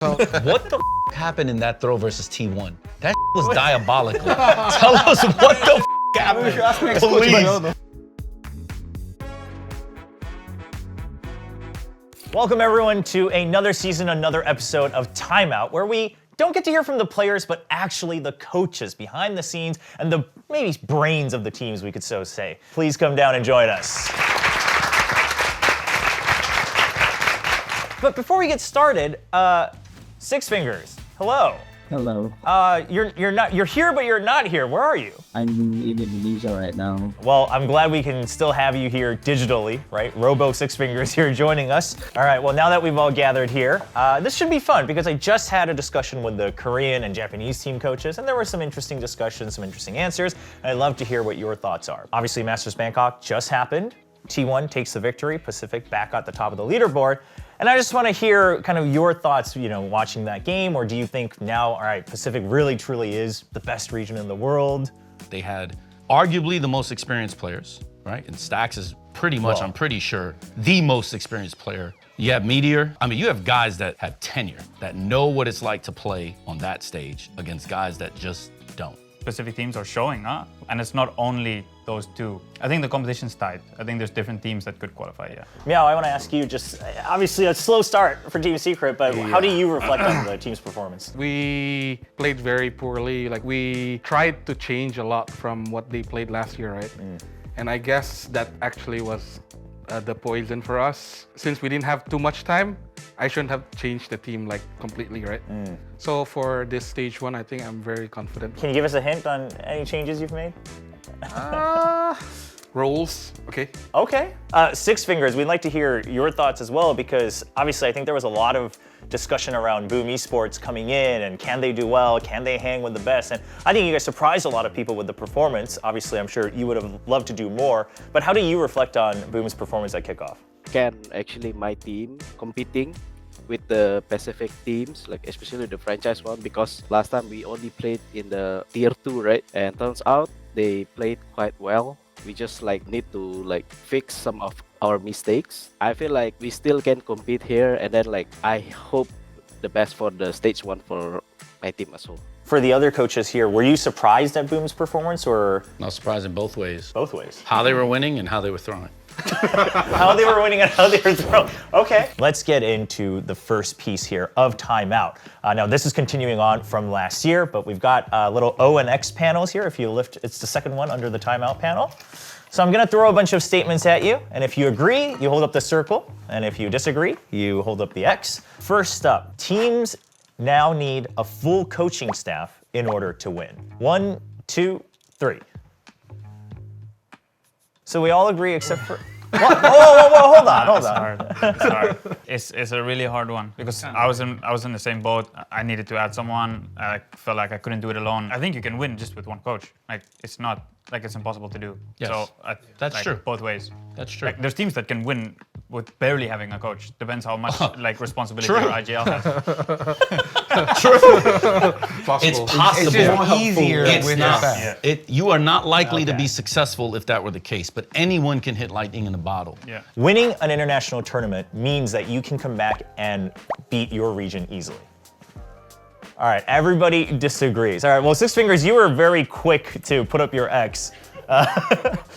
What the happened in that throw versus T1? That was diabolical. Tell us what the happened, please. Welcome everyone to another season, another episode of Timeout, where we don't get to hear from the players, but actually the coaches behind the scenes and the maybe brains of the teams, we could so say. Please come down and join us. But before we get started, Six Fingers, hello. Hello. You're here, but you're not here. Where are you? I'm in Indonesia right now. Well, I'm glad we can still have you here digitally, right? Robo Six Fingers here joining us. All right, well, now that we've all gathered here, this should be fun because I just had a discussion with the Korean and Japanese team coaches, and there were some interesting discussions, some interesting answers, and I'd love to hear what your thoughts are. Obviously, Masters Bangkok just happened. T1 takes the victory, Pacific back at the top of the leaderboard. And I just want to hear kind of your thoughts, watching that game, or do you think now, all right, Pacific really truly is the best region in the world? They had arguably the most experienced players, right? And Stax is pretty much, I'm pretty sure, the most experienced player. You have Meteor. I mean, you have guys that have tenure, that know what it's like to play on that stage against guys that just don't. Specific teams are showing up, and it's not only those two. I think the competition's tight. I think there's different teams that could qualify, yeah. Meow, I want to ask you, just obviously a slow start for Team Secret, but how do you reflect on the team's performance? We played very poorly. Like, we tried to change a lot from what they played last year, right? And I guess that actually was the poison for us. Since we didn't have too much time, I shouldn't have changed the team like completely, right? So for this stage one, I think I'm very confident. Can you give us a hint on any changes you've made? Roles, okay. Okay. Six Fingers, we'd like to hear your thoughts as well, because obviously I think there was a lot of discussion around Boom Esports coming in and can they do well, can they hang with the best? And I think you guys surprised a lot of people with the performance. Obviously, I'm sure you would have loved to do more, but how do you reflect on Boom's performance at kickoff? Can actually my team competing with the Pacific teams, like especially the franchise one, because last time we only played in the tier 2, right? And turns out they played quite well. We just need to fix some of our mistakes. I feel like we still can compete here, and then I hope the best for the stage 1 for my team as well. For the other coaches here, were you surprised at Boom's performance, or? Not surprising both ways. Both ways. How they were winning and how they were throwing. How they were winning and how they were throwing. Okay. Let's get into the first piece here of Timeout. Now, this is continuing on from last year, but we've got little O and X panels here. If you lift, it's the second one under the Timeout panel. So I'm going to throw a bunch of statements at you, and if you agree, you hold up the circle, and if you disagree, you hold up the X. First up, teams now need a full coaching staff in order to win. 1, 2, 3. So we all agree except for... What? Whoa, hold on. It's hard. It's a really hard one because I was in the same boat. I needed to add someone. I felt like I couldn't do it alone. I think you can win just with one coach. It's not it's impossible to do. Yes. So That's true. Both ways. That's true. There's teams that can win with barely having a coach. Depends how much responsibility True. your IGL has. It's possible. It's easier It's with not. that. You are not likely to be successful if that were the case, but anyone can hit lightning in a bottle. Yeah. Winning an international tournament means that you can come back and beat your region easily. All right, everybody disagrees. All right, well, Six Fingers, you were very quick to put up your X.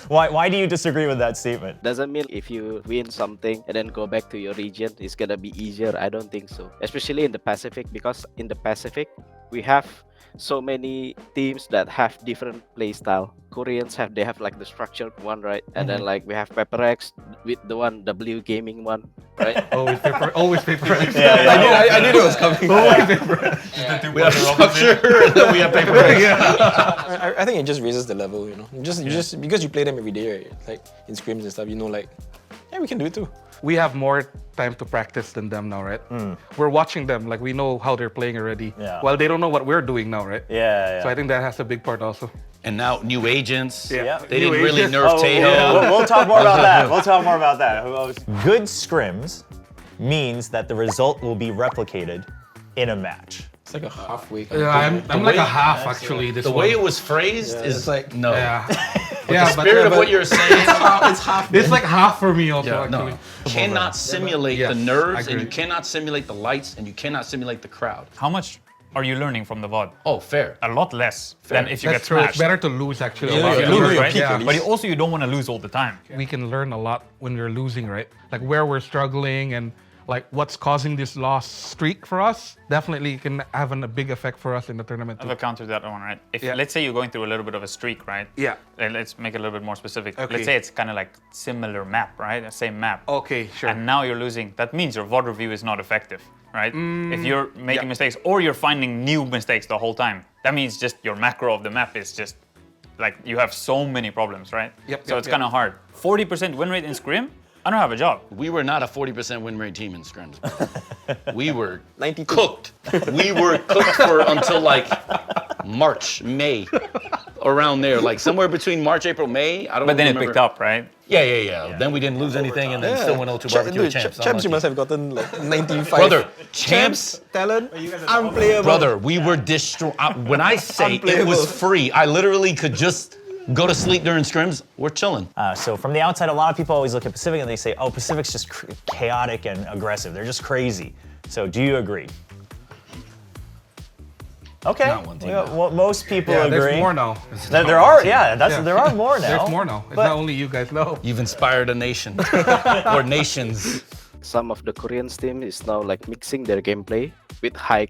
Why do you disagree with that statement? Doesn't mean if you win something and then go back to your region, it's gonna be easier. I don't think so. Especially in the Pacific, because in the Pacific, we have so many teams that have different play style. Koreans have the structured one, right? And then we have PRX with the one W gaming one, right? Always PRX. I knew it was coming. Always PRX. We have structure, and then we have paper. I think it just raises the level, Just because you play them every day, right? Like in scrims and stuff, yeah, we can do it too. We have more time to practice than them now, right? We're watching them, we know how they're playing already. Yeah. While they don't know what we're doing now, right? Yeah. So I think that has a big part also. And now new agents. Yeah. They didn't New really agents. nerf Tejo. We'll talk more about that. Good scrims means that the result will be replicated in a match. It's like a halfway. Yeah, I'm like a half actually. This The way it was phrased is it's like- no. Yeah. Yeah, The spirit of what you're saying It's half. it's like half for me also yeah, actually. no. Cannot simulate Yes, the nerves, I and you agree. cannot simulate the lights, and you cannot simulate the crowd. How much are you learning from the VOD? Oh, fair. A lot less than if you That's get true. It's smashed. better to lose actually. Yeah, a lot yeah, than lose learn. your peak at least. But also you don't want to lose all the time. We can learn a lot when we're losing, right? Like where we're struggling and like what's causing this loss streak for us. Definitely can have a big effect for us in the tournament I too. have a counter to that one, right? If Yeah. let's say you're going through a little bit of a streak, right? Yeah. And let's make it a little bit more specific. Okay. Let's say it's kind of like similar map, right? The same map. Okay, sure. And now you're losing. That means your VOD review is not effective, right? If you're making yeah. mistakes or you're finding new mistakes the whole time, that means just your macro of the map is just like you have so many problems, right? Yep, So yep, it's kind of hard. 40% win rate in Scrim? I don't have a job. We were not a 40% win rate team in scrims. We were 92. cooked. We were cooked for until like March, May, around there, like somewhere between March, April, May. I don't. But then it remember. picked up, right? Yeah. Then we didn't lose anything, and then still went 0-2 barbecue with champs. Champs, you Unlucky. must have gotten like 95. Brother, champs. talent, unplayable. Brother, we were destroyed. When I say it was Unplayable. free, I literally could just go to sleep during scrims. We're chilling. So from the outside, a lot of people always look at Pacific and they say, oh, Pacific's just chaotic and aggressive. They're just crazy. So do you agree? Okay. Not one team Yeah, now. well, most people Yeah, agree. there's more now. There are, yeah, Yeah. there are more now. There's more now. It's But- not only you guys know. You've inspired a nation or nations. Some of the Korean team is now like mixing their gameplay with high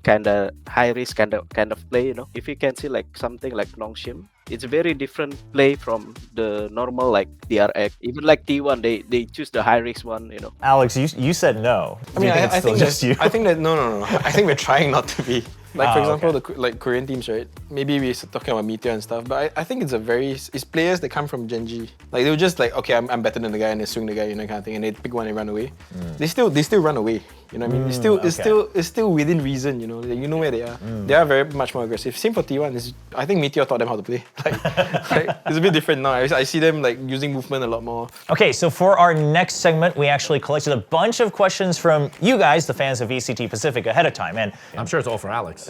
risk kind of play. You know, if you can see like something like Nongshim, it's a very different play from the normal like DRX. Even like T1, they choose the high risk one. You know. Alex, you said no. I mean, it's I still think just you. I think that no. I think we're trying not to be. Like for Ah, example, the like Korean teams, right? Maybe we're talking about Meteor and stuff, but I think it's players that come from Gen.G. Like they were just like, okay, I'm better than the guy, and they swing the guy, you know, kind of thing, and they pick one and run away. They still run away. You know what I mean? It's still within reason. You know, you know where they are. They are very much more aggressive. Same for T1. I think Meteor taught them how to play. Like it's a bit different now. I see them like using movement a lot more. Okay, so for our next segment, we actually collected a bunch of questions from you guys, the fans of VCT Pacific, ahead of time. And I'm sure it's all for Alex.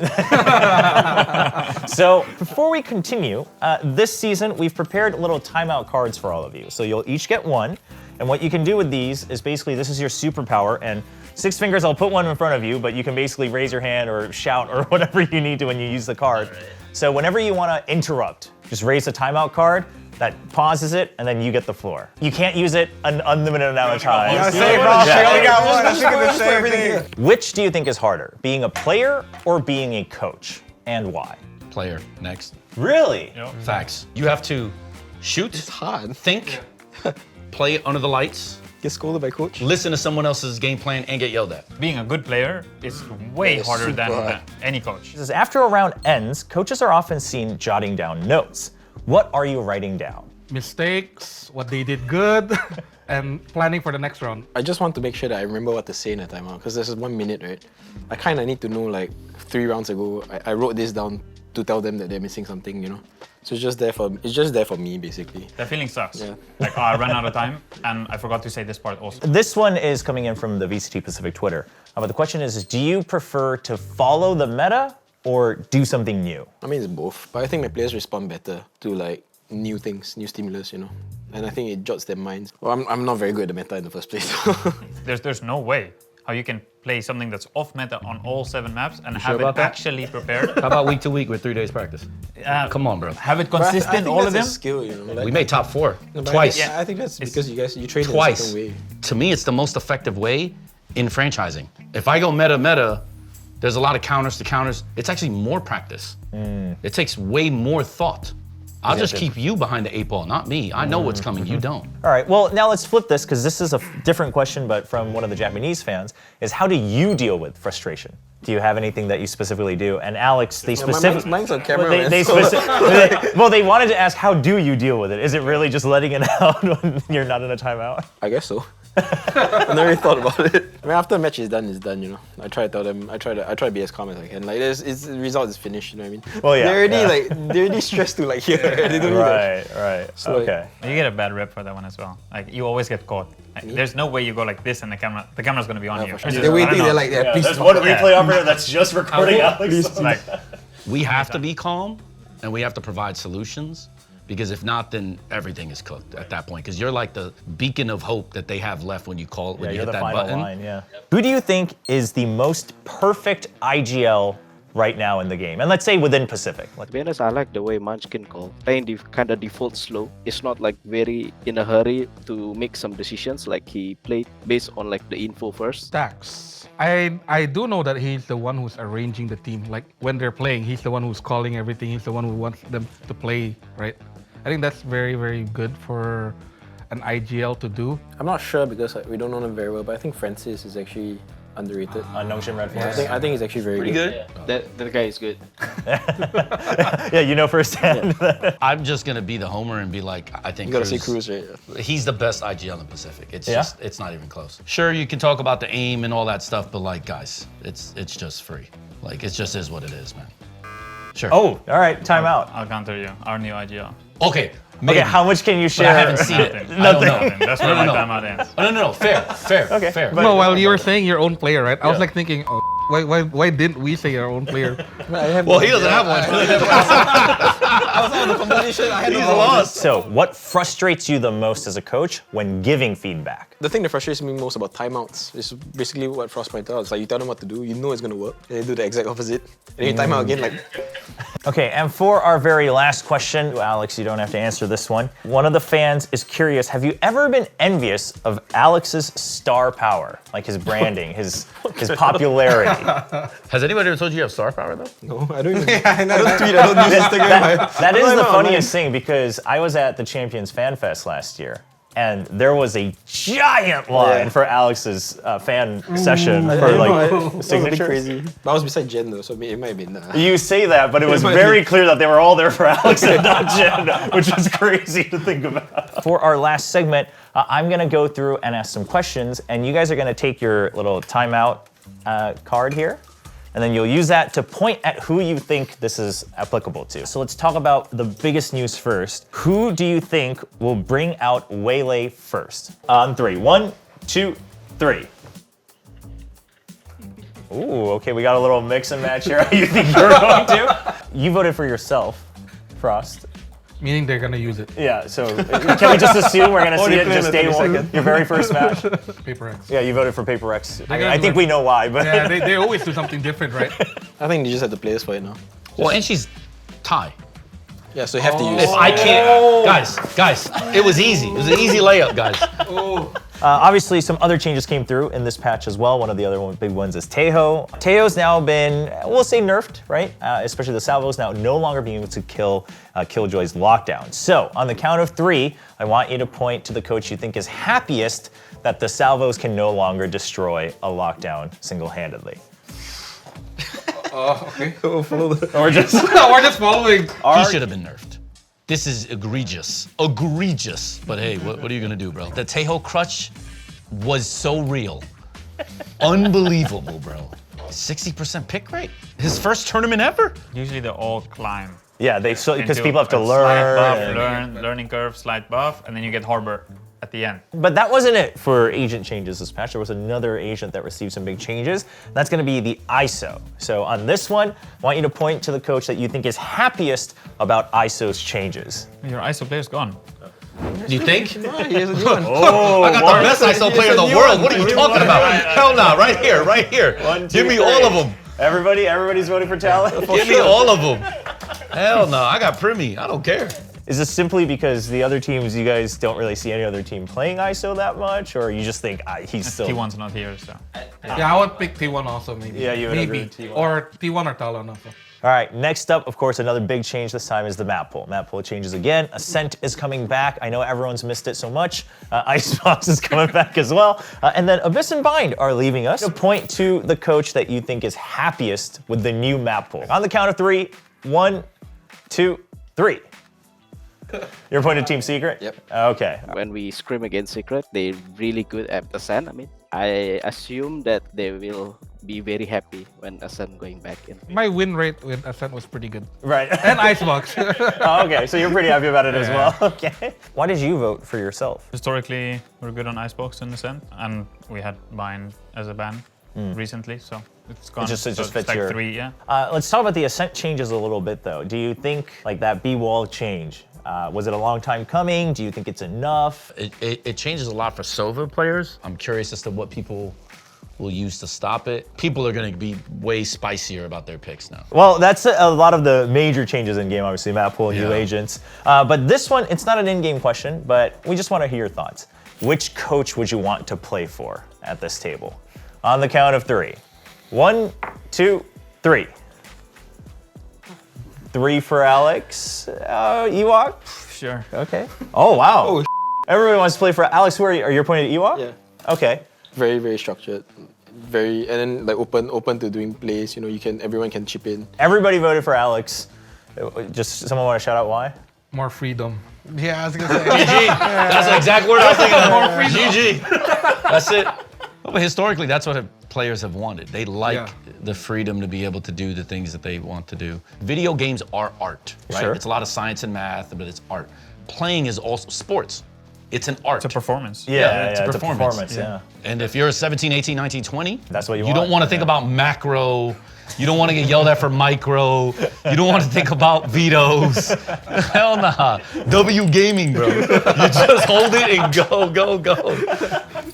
so before we continue, this season we've prepared little timeout cards for all of you. So you'll each get one. And what you can do with these is basically this is your superpower. And Six Fingers, I'll put one in front of you, but you can basically raise your hand or shout or whatever you need to when you use the card. So whenever you want to interrupt, just raise the timeout card. That pauses it, and then you get the floor. You can't use it an unlimited amount of times. Which do you think is harder, being a player or being a coach, and why? Player, next. Really? Facts. You have to shoot, It's hard. think, play under the lights, Get scolded by coach. listen to someone else's game plan, and get yelled at. Being a good player is way Yeah, harder super than hard. any coach. Says, after a round ends, coaches are often seen jotting down notes. What are you writing down? Mistakes, what they did good, and planning for the next round. I just want to make sure that I remember what to say in a timeout because there's 1 minute, right? I kind of need to know like 3 rounds ago. I wrote this down to tell them that they're missing something, you know. So it's just there for me basically. That feeling sucks. Yeah. Like, oh, I ran out of time, and I forgot to say this part also. This one is coming in from the VCT Pacific Twitter. But the question is, do you prefer to follow the meta or do something new? I mean, it's both, but I think my players respond better to like new things, new stimulus, you know. And I think it jots their minds. Well, I'm not very good at the meta in the first place. There's no way how you can play something that's off meta on all 7 maps and have about it that? actually prepared. How about week to week with 3 days practice? Come on, bro. Have it But I consistent, think all of that's them. a skill, you know. Like, We made top 4 no, but twice. I think that's because you train in a Twice. certain way. To me, it's the most effective way in franchising. If I go meta, there's a lot of counters to counters. It's actually more practice. It takes way more thought. I'll just keep you behind the 8 ball, not me. I know what's coming, you don't. All right, well, now let's flip this because this is a different question, but from one of the Japanese fans, is how do you deal with frustration? Do you have anything that you specifically do? And Alex, they specifically... Mine's on camera, Well, man, they, so- they wanted to ask, how do you deal with it? Is it really just letting it out when you're not in a timeout? I guess so. I never really thought about it. I mean, after a match is done, you know. I try to tell them, I try to be as calm as I can. Like, the result is finished, you know what I mean? Well, yeah, they're already stressed to like hear. They don't need that. Right. So, like, Okay. You get a bad rep for that one as well. Like, you always get caught. Like, there's no way you go like this and the camera's gonna be on you. for sure. It's just- They're I don't waiting, know. they're like, please. There's one replay operator that's just recording Alex. Like, We have to be calm and we have to provide solutions, Because if not, then everything is cooked at that point. Because you're like the beacon of hope that they have left when you call when you you're hit the that final button. line, yeah. Who do you think is the most perfect IGL right now in the game? And let's say within Pacific. To be honest, I like the way Munchkin call. Playing kind of default slow. It's not like very in a hurry to make some decisions. Like he played based on like the info first. Stacks. I do know that he's the one who's arranging the team. Like when they're playing, he's the one who's calling everything. He's the one who wants them to play, right? I think that's very, very good for an IGL to do. I'm not sure because we don't know him very well, but I think Francis is actually underrated. Notion Red I Force. think he's actually very good. That guy is good. Yeah, you know firsthand. I'm just gonna be the homer and be like, I think You gotta say Cruz, Cruz, right? he's the best IGL in the Pacific. It's Yeah? just, it's not even close. Sure, you can talk about the aim and all that stuff, but like, guys, it's just free. Like, it just is what it is, man. Sure. Oh, all right, timeout. I'll counter you. Our new IGL. Okay. Maybe. Okay, how much can you But share? I haven't seen it. Nothing. I don't know. Nothing. That's where my No. timeout ends. Oh, no. Fair. Okay, Fair. but- No, while you were saying your own player, right? I was like thinking, oh, why didn't we say our own player? Well, he doesn't have one. He's lost. So, what frustrates you the most as a coach when giving feedback? The thing that frustrates me most about timeouts is basically what Frost pointed out. It's like you tell them what to do, you know it's gonna work, and they do the exact opposite. And then you time out again, like Okay, and for our very last question, Alex, you don't have to answer this one. One of the fans is curious, have you ever been envious of Alex's star power? Like his branding, his popularity. Has anybody ever told you you have star power though? no, I don't even. I don't tweet. I don't use Instagram. That is the funniest thing because I was at the Champions Fan Fest last year. And there was a giant line for Alex's fan session for like signatures. Crazy. But I was beside Jen though, so it might have been. You say that, but it was very clear that they were all there for Alex and not Jen, which is crazy to think about. For our last segment, I'm gonna go through and ask some questions, and you guys are gonna take your little timeout card here, and then you'll use that to point at who you think this is applicable to. So let's talk about the biggest news first. Who do you think will bring out Waylay first? On three. 1, 2, 3. Ooh, okay, we got a little mix and match here. You think you're going to? You voted for yourself, Frost. Meaning they're gonna use it. Yeah, so can we just assume we're gonna see it just day one? Your very first match? PRX. Yeah, you voted for PRX. gonna I do think it. we know why, but Yeah, they always do something different, right? I think they just have the players for it now. Well, and she's Thai. Yeah, so you have to use. If I can't, guys, it was easy. It was an easy layup, guys. obviously some other changes came through in this patch as well. One of the other big ones is Teho. Teho's now been, we'll say nerfed, right? Especially the salvos now no longer being able to kill Killjoy's lockdown. So on the count of 3, I want you to point to the coach you think is happiest that the salvos can no longer destroy a lockdown single-handedly. Oh, okay. Or just We're just following. He should have been nerfed. This is egregious. Egregious. But hey, what are you gonna do, bro? The Teho crutch was so real. Unbelievable, bro. 60% pick rate? His first tournament ever? Usually they all climb. yeah, because into people have to a slight buff, learn. learning curve, slight buff, and then you get Harbor at the end. But that wasn't it for agent changes this patch. There was another agent that received some big changes. That's going to be the ISO. So on this one, I want you to point to the coach that you think is happiest about ISO's changes. Your ISO player's gone. Do you think? He has a new one. Oh, I got the best ISO player in the world. What are you talking about? Hell nah, right here, right here. Give me all of them. Everybody's voting for talent. Give me all of them. Hell no, I got Primi. I don't care. Is this simply because the other teams, you guys don't really see any other team playing ISO that much, or you just think he's still? T1's not here, so. Yeah, I would pick T1 also, maybe. Yeah, you would agree maybe. with T1. Or T1 or Talon also. All right, next up, of course, another big change this time is the map pool. Map pool changes again. Ascent is coming back. I know everyone's missed it so much. Icebox is coming back as well. And then Abyss and Bind are leaving us. Point to the coach that you think is happiest with the new map pool. On the count of 3, 1, 2, 3. You're pointing to Team Secret? Yep. Okay. When we scrim against Secret, they're really good at Ascent. I mean, I assume that they will be very happy when Ascent going back in. My win rate with Ascent was pretty good. Right. And Icebox. Oh, okay, so you're pretty happy about it as well. Okay. Why did you vote for yourself? Historically, we're good on Icebox in Ascent, and we had Bind as a ban recently, so it's gone. It just So fits like your- 3, yeah. Let's talk about the Ascent changes a little bit, though. Do you think like that B-wall change, Was it a long time coming? Do you think it's enough? It changes a lot for Sova players. I'm curious as to what people will use to stop it. People are going to be way spicier about their picks now. Well, that's a lot of the major changes in game, obviously, map pool, new agents. But this one, it's not an in-game question, but we just want to hear your thoughts. Which coach would you want to play for at this table? On the count of 3. 1, 2, 3. 3 for Alex. Ewok? Sure. Okay. Oh, wow. Oh, Everyone wants to play for Alex. Who are you? Are you pointing at Ewok? Yeah. Okay. Very, very structured. Very, and then like open to doing plays. You know, everyone can chip in. Everybody voted for Alex. Just someone want to shout out why? More freedom. Yeah, I was gonna say. GG. That's the exact word I was thinking of. GG. That's it. Well, but historically, that's what players have wanted. They like the freedom to be able to do the things that they want to do. Video games are art, right? Sure. It's a lot of science and math, but it's art. Playing is also sports. It's an art. It's a performance. Yeah, it's a performance. yeah. And if you're 17, 18, 19, 20, That's what you don't want, want to think about macro. You don't want to get yelled at for micro. You don't want to think about vetoes. Hell nah. W gaming, bro. You just hold it and go.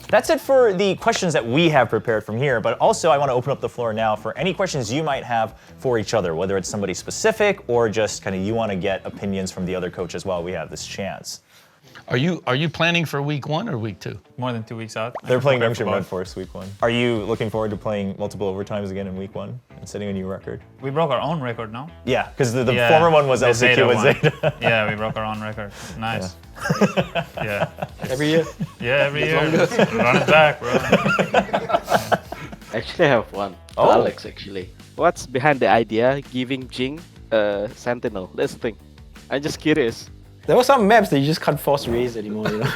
That's it for the questions that we have prepared from here, but also I want to open up the floor now for any questions you might have for each other, whether it's somebody specific or just kind of you want to get opinions from the other coaches while we have this chance. Are you planning for week 1 or week 2? More than 2 weeks out. They're playing Prepare for Youngster both. Red Force week 1. Are you looking forward to playing multiple overtimes again in week 1 and setting a new record? We broke our own record now. Yeah, because the Yeah, former one was the LCQ and one. Zeta. Yeah, we broke our own record. Nice. Yeah. Every year. Yeah, every year. Run it back, bro. Actually, I have one. To Oh. Alex, actually. What's behind the idea giving Jing a Sentinel? That's the thing. I'm just curious. There were some maps that you just can't force raise anymore, you know?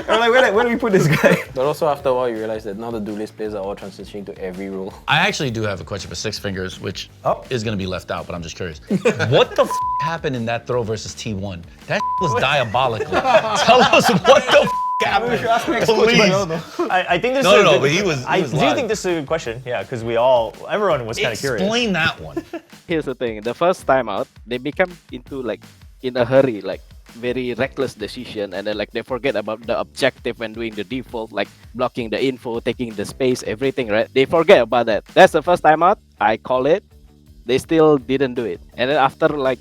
Everyone like, where do we put this guy? But also after a while, you realize that now the duelist players are all transitioning to every role. I actually do have a question for Six Fingers, which is going to be left out, but I'm just curious. What the happened in that throw versus T1? That was diabolical. Tell us what the happened. Please. I think this No, is no, a no, good- but he was I do live. think this is a good question, yeah, because everyone was kind of curious. Explain that one. Here's the thing. The first time out, they become into like, in a hurry, like very reckless decision, and then like they forget about the objective when doing the default, like blocking the info, taking the space, everything, right? They forget about that. That's the first time out. I call it. They still didn't do it. And then after like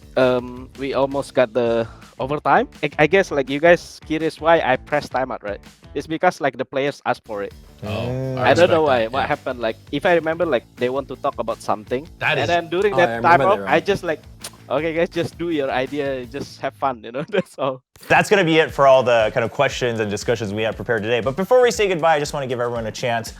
we almost got the overtime. I guess like you guys curious why I pressed timeout, right? It's because like the players asked for it. I don't know why. What happened? Like if I remember, like they want to talk about something, That and is- then during Oh, I that remember timeout, that, I just like, okay, guys, just do your idea, just have fun, you know. That's all. That's going to be it for all the kind of questions and discussions we have prepared today. But before we say goodbye, I just want to give everyone a chance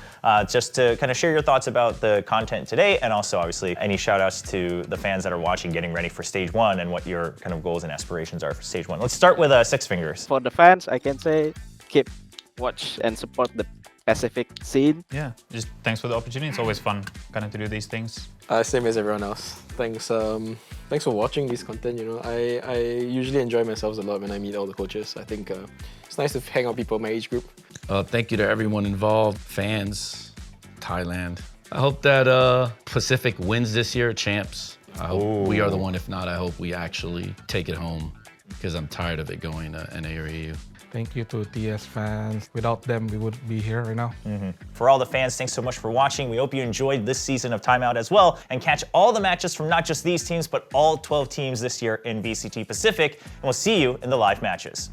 just to kind of share your thoughts about the content today, and also obviously any shout outs to the fans that are watching, getting ready for stage 1, and what your kind of goals and aspirations are for stage 1. Let's start with Six Fingers. For the fans, I can say keep watch and support the Pacific scene. Yeah, just thanks for the opportunity. It's always fun kind of to do these things. Same as everyone else. Thanks for watching this content, you know. I usually enjoy myself a lot when I meet all the coaches. I think it's nice to hang out with people my age group. Thank you to everyone involved, fans, Thailand. I hope that Pacific wins this year, champs. I hope we are the one. If not, I hope we actually take it home because I'm tired of it going to NA or EU. Thank you to TS fans. Without them, we wouldn't be here right now. For all the fans, thanks so much for watching. We hope you enjoyed this season of Timeout as well, and catch all the matches from not just these teams, but all 12 teams this year in VCT Pacific. And we'll see you in the live matches.